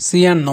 CN9।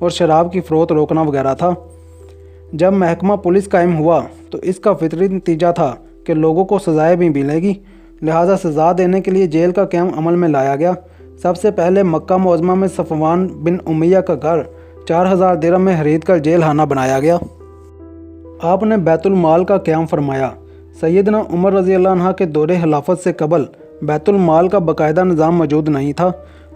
اور شراب کی فروخت روکنا وغیرہ تھا۔ جب محکمہ پولیس قائم ہوا تو اس کا فطری نتیجہ تھا کہ لوگوں کو سزائیں بھی ملے گی، لہٰذا سزا دینے کے لیے جیل کا قیام عمل میں لایا گیا۔ سب سے پہلے مکہ معظمہ میں صفوان بن امیہ کا گھر 4000 درہم میں خرید کر جیل خانہ بنایا گیا۔ آپ نے بیت المال کا قیام فرمایا۔ سیدنا عمر رضی اللہ عنہ کے دور خلافت سے قبل بیت المال کا باقاعدہ نظام موجود نہیں تھا۔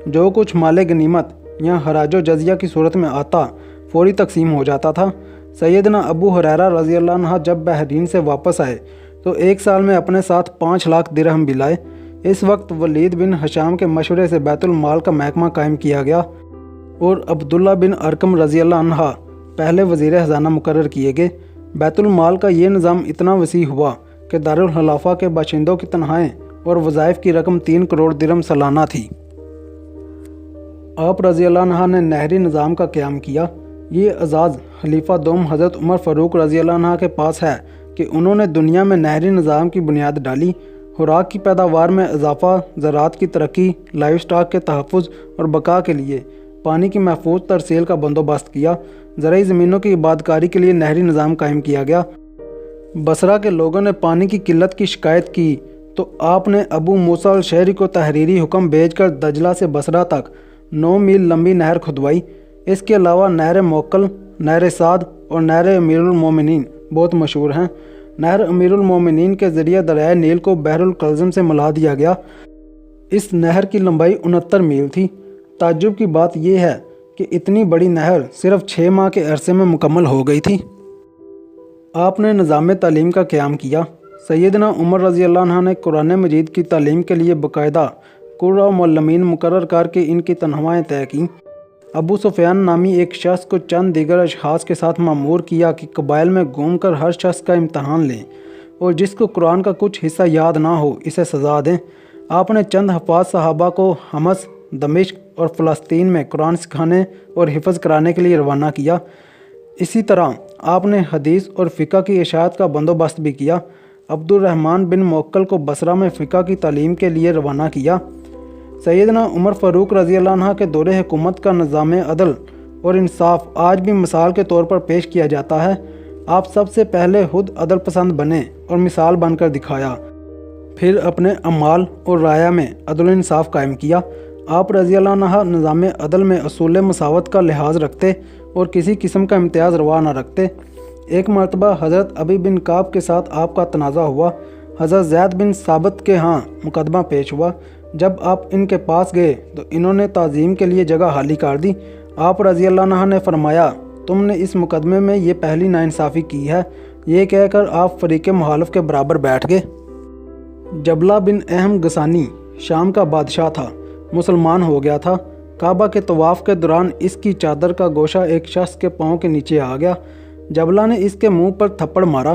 جو کچھ مال غنیمت یا خراج و جزیہ کی صورت میں آتا فوری تقسیم ہو جاتا تھا۔ سیدنا ابو ہریرہ رضی اللہ عنہ جب بحرین سے واپس آئے تو 1 سال میں اپنے ساتھ 5 لاکھ درہم بھی لائے۔ اس وقت ولید بن ہشام کے مشورے سے بیت المال کا محکمہ قائم کیا گیا اور عبداللہ بن ارقم رضی اللہ عنہ پہلے وزیر خزانہ مقرر کیے گئے۔ بیت المال کا یہ نظام اتنا وسیع ہوا کہ دارالخلافہ کے باشندوں کی تنخواہیں اور وظائف کی رقم 3 کروڑ درہم سالانہ تھی۔ آپ رضی اللہ عنہ نے نہری نظام کا قیام کیا۔ یہ اعزاز خلیفہ دوم حضرت عمر فاروق رضی اللہ عنہ کے پاس ہے کہ انہوں نے دنیا میں نہری نظام کی بنیاد ڈالی، خوراک کی پیداوار میں اضافہ، زراعت کی ترقی، لائف سٹاک کے تحفظ اور بقا کے لیے پانی کی محفوظ ترسیل کا بندوبست کیا۔ زرعی زمینوں کی آبادکاری کے لیے نہری نظام قائم کیا گیا۔ بصرہ کے لوگوں نے پانی کی قلت کی شکایت کی تو آپ نے ابو موسیٰ الشعری کو تحریری حکم بھیج کر دجلہ سے بصرہ تک 9 میل لمبی نہر کھدوائی۔ اس کے علاوہ نہر موکل، نہر سعد اور نہر امیر المومنین بہت مشہور ہیں۔ نہر امیر المومنین کے ذریعے دریائے نیل کو بحر القلزم سے ملا دیا گیا۔ اس نہر کی لمبائی 69 میل تھی۔ تعجب کی بات یہ ہے کہ اتنی بڑی نہر صرف 6 ماہ کے عرصے میں مکمل ہو گئی تھی۔ آپ نے نظام تعلیم کا قیام کیا۔ سیدنا عمر رضی اللہ عنہ نے قرآن مجید کی تعلیم کے لیے باقاعدہ قرہ و معلمین مقرر کر کے ان کی تنخواہیں طے کیں۔ ابو سفیان نامی ایک شخص کو چند دیگر اشخاص کے ساتھ مأمور کیا کہ قبائل میں گھوم کر ہر شخص کا امتحان لیں اور جس کو قرآن کا کچھ حصہ یاد نہ ہو اسے سزا دیں۔ آپ نے چند حفاظ صحابہ کو حمص، دمشق اور فلسطین میں قرآن سکھانے اور حفظ کرانے کے لیے روانہ کیا۔ اسی طرح آپ نے حدیث اور فقہ کی اشاعت کا بندوبست بھی کیا۔ عبد الرحمن بن موکل کو بصرہ میں فقہ کی تعلیم کے لیے روانہ کیا۔ سیدنا عمر فاروق رضی اللہ عنہ کے دور حکومت کا نظام عدل اور انصاف آج بھی مثال کے طور پر پیش کیا جاتا ہے۔ آپ سب سے پہلے خود عدل پسند بنے اور مثال بن کر دکھایا، پھر اپنے اعمال اور رعایا میں عدل و انصاف قائم کیا۔ آپ رضی اللہ عنہ نظام عدل میں اصول مساوات کا لحاظ رکھتے اور کسی قسم کا امتیاز روا نہ رکھتے۔ ایک مرتبہ حضرت ابی بن کعب کے ساتھ آپ کا تنازع ہوا۔ حضرت زید بن ثابت کے ہاں مقدمہ پیش ہوا۔ جب آپ ان کے پاس گئے تو انہوں نے تعظیم کے لیے جگہ خالی کر دی۔ آپ رضی اللہ عنہ نے فرمایا، تم نے اس مقدمے میں یہ پہلی ناانصافی کی ہے۔ یہ کہہ کر آپ فریق مخالف کے برابر بیٹھ گئے۔ جبلہ بن اہم غسانی شام کا بادشاہ تھا، مسلمان ہو گیا تھا۔ کعبہ کے طواف کے دوران اس کی چادر کا گوشہ ایک شخص کے پاؤں کے نیچے آ گیا۔ جبلہ نے اس کے منہ پر تھپڑ مارا۔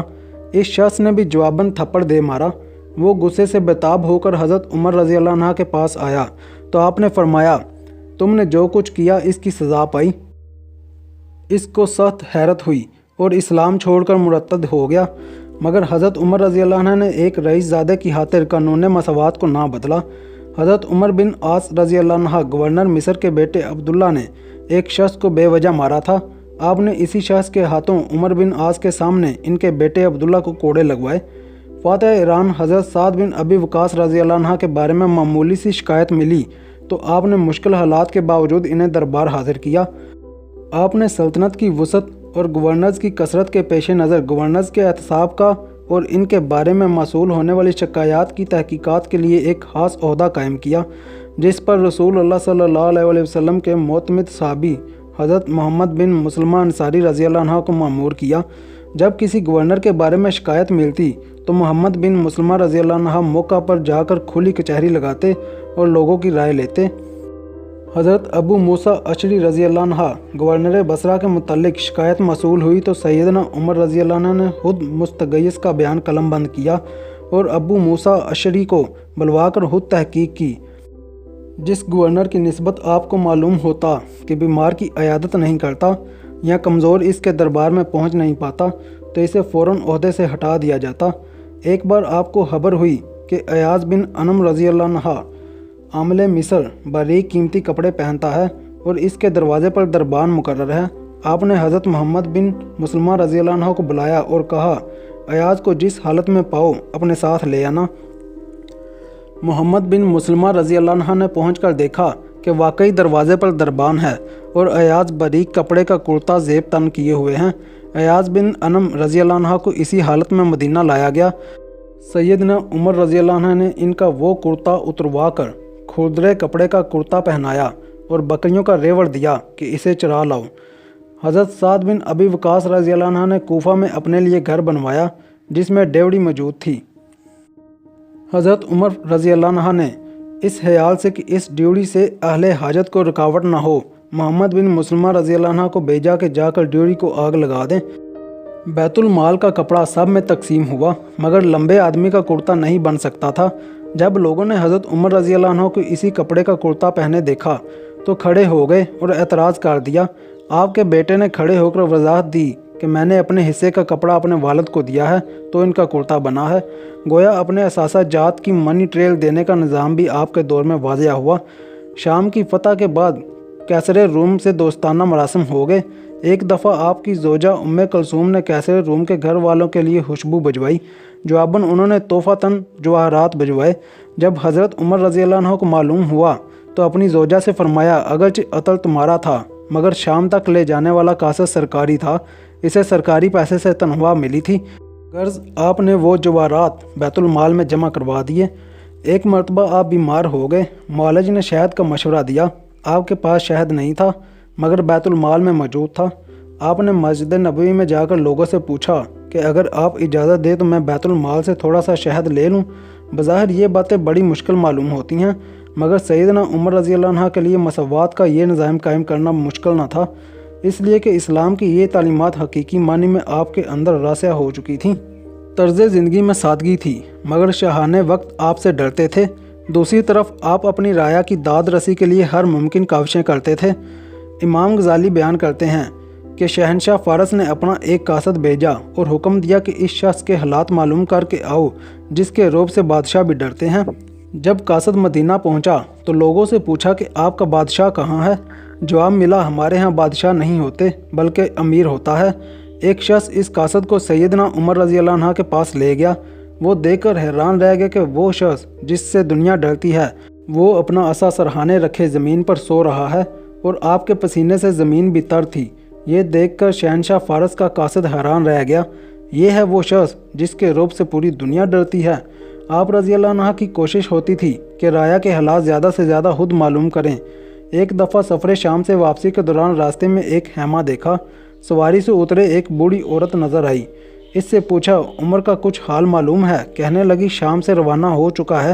اس شخص نے بھی جواباً تھپڑ دے مارا۔ وہ غصے سے بےتاب ہو کر حضرت عمر رضی اللہ عنہ کے پاس آیا تو آپ نے فرمایا، تم نے جو کچھ کیا اس کی سزا پائی۔ اس کو سخت حیرت ہوئی اور اسلام چھوڑ کر مرتد ہو گیا، مگر حضرت عمر رضی اللہ عنہ نے ایک رئیس زادے کی خاطر قانون مساوات کو نہ بدلا۔ حضرت عمر بن عاص رضی اللہ عنہ گورنر مصر کے بیٹے عبداللہ نے ایک شخص کو بے وجہ مارا تھا۔ آپ نے اسی شخص کے ہاتھوں عمر بن عاص کے سامنے ان کے بیٹے عبداللہ کو کوڑے لگوائے۔ فاتح ایران حضرت سعد بن ابی وقاص رضی اللہ عنہ کے بارے میں معمولی سی شکایت ملی تو آپ نے مشکل حالات کے باوجود انہیں دربار حاضر کیا۔ آپ نے سلطنت کی وسعت اور گورنرز کی کثرت کے پیش نظر گورنرز کے احتساب کا اور ان کے بارے میں موصول ہونے والی شکایات کی تحقیقات کے لیے ایک خاص عہدہ قائم کیا، جس پر رسول اللہ صلی اللہ علیہ وسلم کے معتمد صحابی حضرت محمد بن مسلمہ انصاری رضی اللہ عنہ کو مأمور کیا۔ جب کسی گورنر کے بارے میں شکایت ملتی تو محمد بن مسلمہ رضی اللہ عنہ موقع پر جا کر کھلی کچہری لگاتے اور لوگوں کی رائے لیتے۔ حضرت ابو موسیٰ اشعری رضی اللہ عنہ گورنر بصرہ کے متعلق شکایت موصول ہوئی تو سیدنا عمر رضی اللہ عنہ نے خود مستغیث کا بیان قلم بند کیا اور ابو موسیٰ اشعری کو بلوا کر خود تحقیق کی۔ جس گورنر کی نسبت آپ کو معلوم ہوتا کہ بیمار کی عیادت نہیں کرتا یا کمزور اس کے دربار میں پہنچ نہیں پاتا تو اسے فوراً عہدے سے ہٹا دیا جاتا۔ ایک بار آپ کو خبر ہوئی کہ ایاز بن انم رضی اللہ عنہ عامل مصر باریک قیمتی کپڑے پہنتا ہے اور اس کے دروازے پر دربان مقرر ہے۔ آپ نے حضرت محمد بن مسلمہ رضی اللہ عنہ کو بلایا اور کہا، ایاز کو جس حالت میں پاؤ اپنے ساتھ لے آنا۔ محمد بن مسلمہ رضی اللہ عنہ نے پہنچ کر دیکھا کہ واقعی دروازے پر دربان ہے اور ایاز باریک کپڑے کا کرتا زیب تن کیے ہوئے ہیں۔ ایاز بن انم رضی اللہ عنہ کو اسی حالت میں مدینہ لایا گیا۔ سیدنا عمر رضی اللہ عنہ نے ان کا وہ کرتا اتروا کر کھردرے کپڑے کا کرتا پہنایا اور بکریوں کا ریوڑ دیا کہ اسے چرا لاؤ۔ حضرت سعد بن ابی وقاص رضی اللہ عنہ نے کوفہ میں اپنے لیے گھر بنوایا جس میں ڈیوڑی موجود تھی۔ حضرت عمر رضی اللہ عنہ نے اس خیال سے کہ اس ڈیوڑی سے اہل حاجت کو رکاوٹ نہ ہو، محمد بن مسلمہ رضی اللہ عنہ کو بھیجا کہ جا کر ڈیوڑی کو آگ لگا دیں۔ بیت المال کا کپڑا سب میں تقسیم ہوا مگر لمبے آدمی کا کرتا نہیں بن سکتا تھا۔ جب لوگوں نے حضرت عمر رضی اللہ عنہ کو اسی کپڑے کا کرتا پہنے دیکھا تو کھڑے ہو گئے اور اعتراض کر دیا۔ آپ کے بیٹے نے کھڑے ہو کر وضاحت دی کہ میں نے اپنے حصے کا کپڑا اپنے والد کو دیا ہے تو ان کا کرتا بنا ہے۔ گویا اپنے اثاثہ جات کی منی ٹریل دینے کا نظام بھی آپ کے دور میں واضح ہوا۔ شام کی فتح کے بعد کیسر روم سے دوستانہ مراسم ہو گئے۔ ایک دفعہ آپ کی زوجہ ام کلثوم نے کیسر روم کے گھر والوں کے لیے خوشبو بھجوائی، جواباً انہوں نے تحفۃً جواہرات بھجوائے۔ جب حضرت عمر رضی اللہ عنہ کو معلوم ہوا تو اپنی زوجہ سے فرمایا، اگرچہ عطر تمہارا تھا مگر شام تک لے جانے والا قاصد سرکاری تھا، اسے سرکاری پیسے سے تنخواہ ملی تھی، غرض آپ نے وہ جواہرات بیت المال میں جمع کروا دیے۔ ایک مرتبہ آپ بیمار ہو گئے، معالج نے شہد کا مشورہ دیا۔ آپ کے پاس شہد نہیں تھا مگر بیت المال میں موجود تھا۔ آپ نے مسجد نبوی میں جا کر لوگوں سے پوچھا کہ اگر آپ اجازت دیں تو میں بیت المال سے تھوڑا سا شہد لے لوں۔ بظاہر یہ باتیں بڑی مشکل معلوم ہوتی ہیں مگر سیدنا عمر رضی اللہ عنہ کے لیے مساوات کا یہ نظام قائم کرنا مشکل نہ تھا، اس لیے کہ اسلام کی یہ تعلیمات حقیقی معنی میں آپ کے اندر راسخ ہو چکی تھیں۔ طرز زندگی میں سادگی تھی مگر شاہانہ وقت آپ سے ڈرتے تھے۔ دوسری طرف آپ اپنی رعایا کی داد رسی کے لیے ہر ممکن کاوشیں کرتے تھے۔ امام غزالی بیان کرتے ہیں کہ شہنشاہ فارس نے اپنا ایک قاصد بھیجا اور حکم دیا کہ اس شخص کے حالات معلوم کر کے آؤ جس کے رعب سے بادشاہ بھی ڈرتے ہیں۔ جب قاصد مدینہ پہنچا تو لوگوں سے پوچھا کہ آپ کا بادشاہ کہاں ہے؟ جواب ملا، ہمارے ہاں بادشاہ نہیں ہوتے بلکہ امیر ہوتا ہے۔ ایک شخص اس قاصد کو سیدنا عمر رضی اللہ عنہ کے پاس لے گیا۔ وہ دیکھ کر حیران رہ گیا کہ وہ شخص جس سے دنیا ڈرتی ہے وہ اپنا عصا سرہانے رکھے زمین پر سو رہا ہے اور آپ کے پسینے سے زمین بھی تر تھی۔ یہ دیکھ کر شہنشاہ فارس کا قاصد حیران رہ گیا، یہ ہے وہ شخص جس کے رعب سے پوری دنیا ڈرتی ہے۔ آپ رضی اللہ عنہ کی کوشش ہوتی تھی کہ رعایا کے حالات زیادہ سے زیادہ خود معلوم کریں۔ ایک دفعہ سفر شام سے واپسی کے دوران راستے میں ایک خیمہ دیکھا۔ سواری سے اترے ایک بوڑھی عورت نظر آئی۔ اس سے پوچھا، عمر کا کچھ حال معلوم ہے؟ کہنے لگی، شام سے روانہ ہو چکا ہے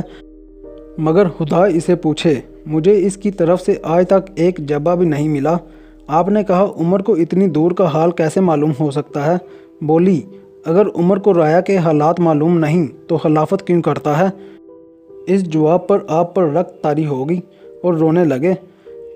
مگر خدا اسے پوچھے، مجھے اس کی طرف سے آج تک ایک جبہ بھی نہیں ملا۔ آپ نے کہا، عمر کو اتنی دور کا حال کیسے معلوم ہو سکتا ہے؟ بولی، اگر عمر کو رعایا کے حالات معلوم نہیں تو خلافت کیوں کرتا ہے؟ اس جواب پر آپ پر رخت طاری ہو گئی اور رونے لگے۔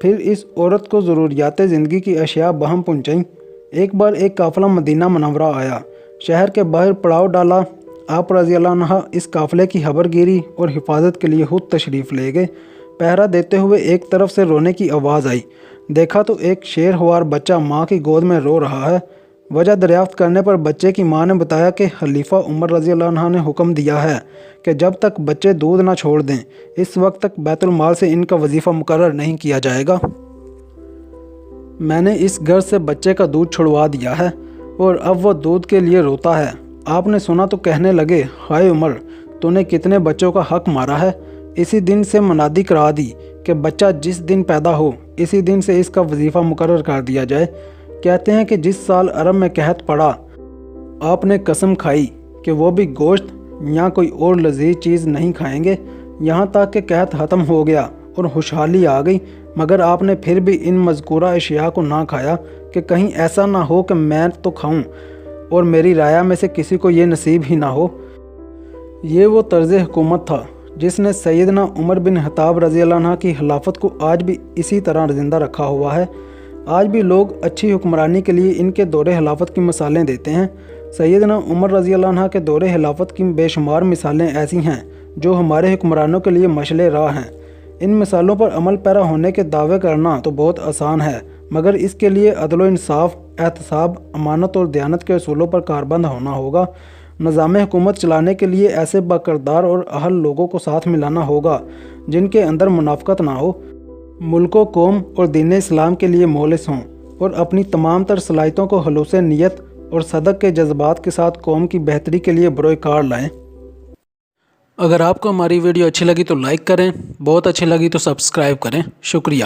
پھر اس عورت کو ضروریات زندگی کی اشیاء بہم پہنچائیں۔ ایک بار ایک قافلہ مدینہ منورہ آیا، شہر کے باہر پڑاؤ ڈالا۔ آپ رضی اللہ عنہ اس قافلے کی خبر گیری اور حفاظت کے لیے خود تشریف لے گئے۔ پہرا دیتے ہوئے ایک طرف سے رونے کی آواز آئی، دیکھا تو ایک شیر خوار بچہ ماں کی گود میں رو رہا ہے۔ وجہ دریافت کرنے پر بچے کی ماں نے بتایا کہ خلیفہ عمر رضی اللہ عنہ نے حکم دیا ہے کہ جب تک بچے دودھ نہ چھوڑ دیں اس وقت تک بیت المال سے ان کا وظیفہ مقرر نہیں کیا جائے گا۔ میں نے اس گھر سے بچے کا دودھ چھڑوا دیا ہے اور اب وہ دودھ کے لیے روتا ہے۔ آپ نے سنا تو کہنے لگے، ہائے عمر، تو نے کتنے بچوں کا حق مارا ہے۔ اسی دن سے منادی کرا دی کہ بچہ جس دن پیدا ہو اسی دن سے اس کا وظیفہ مقرر کر دیا جائے۔ کہتے ہیں کہ جس سال عرب میں قحط پڑا آپ نے قسم کھائی کہ وہ بھی گوشت یا کوئی اور لذیذ چیز نہیں کھائیں گے، یہاں تک کہ قحط ختم ہو گیا اور خوشحالی آ گئی، مگر آپ نے پھر بھی ان مذکورہ اشیاء کو نہ کھایا کہ کہیں ایسا نہ ہو کہ میں تو کھاؤں اور میری رعایا میں سے کسی کو یہ نصیب ہی نہ ہو۔ یہ وہ طرز حکومت تھا جس نے سیدنا عمر بن خطاب رضی اللہ عنہ کی خلافت کو آج بھی اسی طرح زندہ رکھا ہوا ہے۔ آج بھی لوگ اچھی حکمرانی کے لیے ان کے دور خلافت کی مثالیں دیتے ہیں۔ سیدنا عمر رضی اللہ عنہ کے دور خلافت کی بے شمار مثالیں ایسی ہیں جو ہمارے حکمرانوں کے لیے مشعل راہ ہیں۔ ان مثالوں پر عمل پیرا ہونے کے دعوے کرنا تو بہت آسان ہے، مگر اس کے لیے عدل و انصاف، احتساب، امانت اور دیانت کے اصولوں پر کاربند ہونا ہوگا۔ نظام حکومت چلانے کے لیے ایسے باکردار اور اہل لوگوں کو ساتھ ملانا ہوگا جن کے اندر منافقت نہ ہو، ملک و قوم اور دین اسلام کے لیے مولس ہوں اور اپنی تمام تر صلاحیتوں کو خلوص نیت اور صدق کے جذبات کے ساتھ قوم کی بہتری کے لیے بروئے کار لائیں۔ اگر آپ کو ہماری ویڈیو اچھی لگی تو لائک کریں، بہت اچھی لگی تو سبسکرائب کریں۔ شکریہ۔